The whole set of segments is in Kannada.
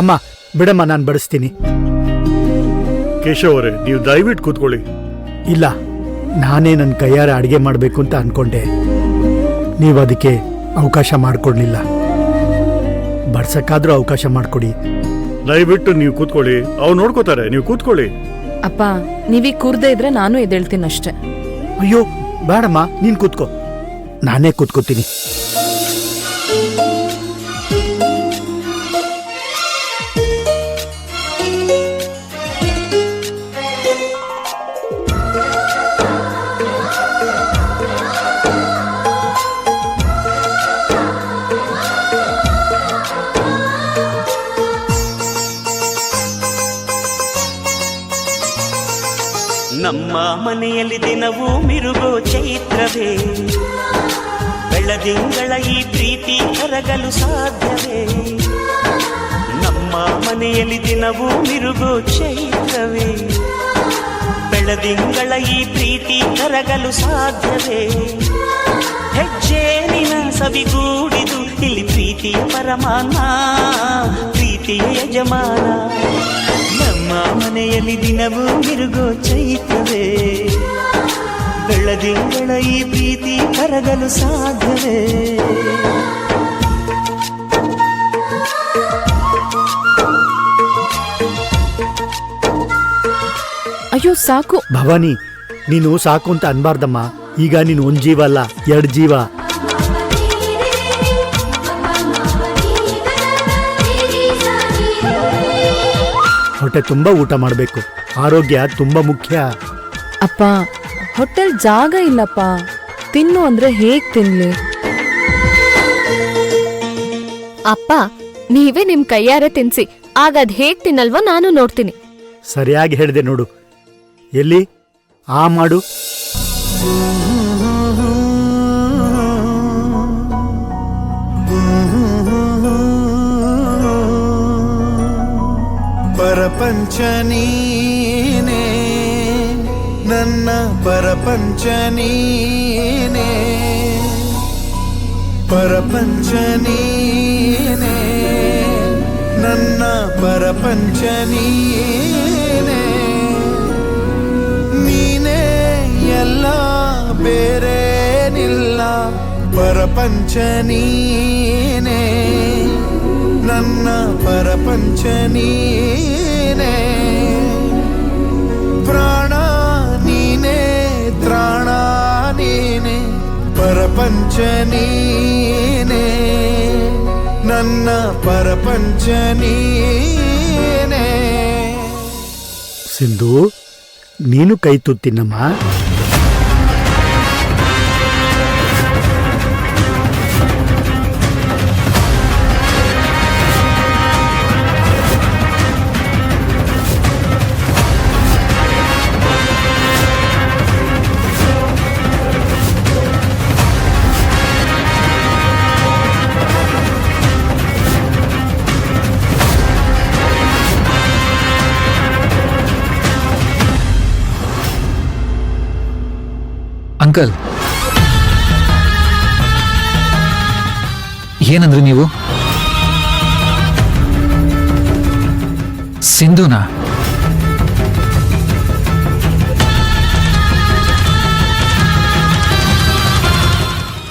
ಅಮ್ಮ ಬಿಡಮ್ಮ, ನಾನು ಬಡಿಸ್ತೀನಿ. ಕೇಶವ್ ಅವರೇ, ನೀವು ದಯವಿಟ್ಟು ಕೂತ್ಕೊಳ್ಳಿ. ಇಲ್ಲ, ನಾನೇ ನನ್ನ ಕೈಯಾರೆ ಅಡಿಗೆ ಮಾಡಬೇಕು ಅಂತ ಅನ್ಕೊಂಡೆ. ನೀವು ಅದಕ್ಕೆ ಅವಕಾಶ ಮಾಡಿಕೊಡ್ಲಿಲ್ಲ. ಬಡ್ಸಕ್ಕಾದ್ರೂ ಅವಕಾಶ ಮಾಡಿಕೊಡಿ. ದಯವಿಟ್ಟು ನೀವು ಕೂತ್ಕೊಳ್ಳಿ, ಅವ್ರು ನೋಡ್ಕೋತಾರೆ, ನೀವು ಕೂತ್ಕೊಳ್ಳಿ. ಅಪ್ಪ, ನೀವೀಗ ಕೂರ್ದೇ ಇದ್ರೆ ನಾನು ಎದ್ದೇಳ್ತೀನಿ ಅಷ್ಟೆ. ಅಯ್ಯೋ ಬೇಡಮ್ಮ, ನೀನು ಕೂತ್ಕೋ, ನಾನೇ ಕೂತ್ಕೋತೀನಿ. ನಮ್ಮ ಮನೆಯಲ್ಲಿ ದಿನವೂ ಮಿರುಗೋ ಚೈತ್ರವೇ, ಬೆಳದಿಂಗಳ ಈ ಪ್ರೀತಿ ಕರಗಲು ಸಾಧ್ಯವೇ? ನಮ್ಮ ಮನೆಯಲ್ಲಿ ದಿನವೂ ಮಿರುಗೋ ಚೈತ್ರವೇ, ಬೆಳದಿಂಗಳ ಈ ಪ್ರೀತಿ ಕರಗಲು ಸಾಧ್ಯವೇ? ಹೆಜ್ಜೇನಿನ ಸವಿಗೂಡಿದು ಇಲ್ಲಿ ಪ್ರೀತಿಯ ಪರಮಾನ, ಪ್ರೀತಿಯ ಯಜಮಾನ. ನಮ್ಮ ಮನೆಯಲ್ಲಿ ದಿನವೂ ಮಿರುಗೋ ಚೈತ್ರವೇ, ಬೆಳದಿಂಗಳ ಈ ಪ್ರೀತಿ ಕರಗಲು ಸಾಧ್ಯವೇ? ಅಯ್ಯೋ ಸಾಕು ಭವಾನಿ, ನೀನು ಸಾಕು ಅಂತ ಅನ್ಬಾರ್ದಮ್ಮ. ಈಗ ನೀನು ಒಂದ್ ಜೀವ ಅಲ್ಲ, 2 ಜೀವ. ಹೊಟ್ಟೆ ತುಂಬಾ ಊಟ ಮಾಡಬೇಕು, ಆರೋಗ್ಯ ತುಂಬಾ ಮುಖ್ಯ. ಅಪ್ಪ, ಹೋಟೆಲ್ ಜಾಗ ಇಲ್ಲಪ್ಪ. ತಿನ್ನು ಅಂದ್ರೆ ಹೇಗ್ ತಿನ್ಲಿ? ಅಪ್ಪ, ನೀವೇ ನಿಮ್ ಕೈಯಾರೆ ತಿನ್ಸಿ, ಆಗ ಅದ್ ಹೇಗ್ ತಿನ್ನಲ್ವೋ ನಾನು ನೋಡ್ತೀನಿ. ಸರಿಯಾಗಿ ಹೇಳಿದೆ ನೋಡು. ಎಲ್ಲಿ ಆ ಮಾಡು. ಪರಪಂಚ ನೀನೇ, ನನ್ನ ಪರಪಂಚ ನೀನೇ, ಪರಪಂಚ ನೀನೇ, ನನ್ನ ಪರಪಂಚ ನೀನೇ, ನೀನೇ ಎಲ್ಲ ಬೇರೇನಿಲ್ಲ. ಪರಪಂಚ ನೀನೇ, ನನ್ನ ಪರಪಂಚ ನೀನೇ, ಪ್ರಾಣ ನೀನೇ, ತ್ರಾಣ ನೀನೇ, ಪರಪಂಚ ನೀನೇ, ನನ್ನ ಪರಪಂಚ ನೀನೇ. ಸಿಂಧು, ನೀನು ಕೈ ತುತ್ತಿನಮ್ಮ. ಅಂಕಲ್, ಏನಂದ್ರಿ ನೀವು? ಸಿಂಧುನಾ?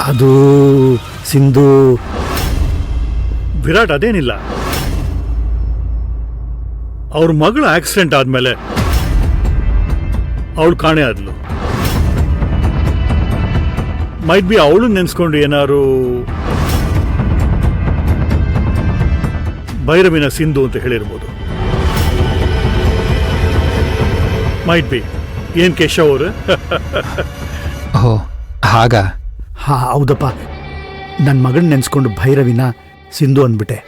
ಅದು ಸಿಂಧು. ವಿರಾಟ್, ಅದೇನಿಲ್ಲ. ಅವ್ರ ಮಗಳ ಆಕ್ಸಿಡೆಂಟ್ ಆದ್ಮೇಲೆ ಅವಳು ಕಾಣೆ ಆದ್ಲು. ಮೈಟ್ ಬಿ ಅವಳು ನೆನ್ಸ್ಕೊಂಡು ಏನಾರು ಭೈರವಿನ ಸಿಂಧು ಅಂತ ಹೇಳಿರ್ಬೋದು. Might be. ಏನ್ ಕೇಶವ್ ಅವರು? ಓ ಹಾಗಾ? ಹೌದಪ್ಪ, ನನ್ನ ಮಗನ ನೆನ್ಸ್ಕೊಂಡು ಭೈರವಿನ ಸಿಂಧು ಅಂದ್ಬಿಟ್ಟೆ.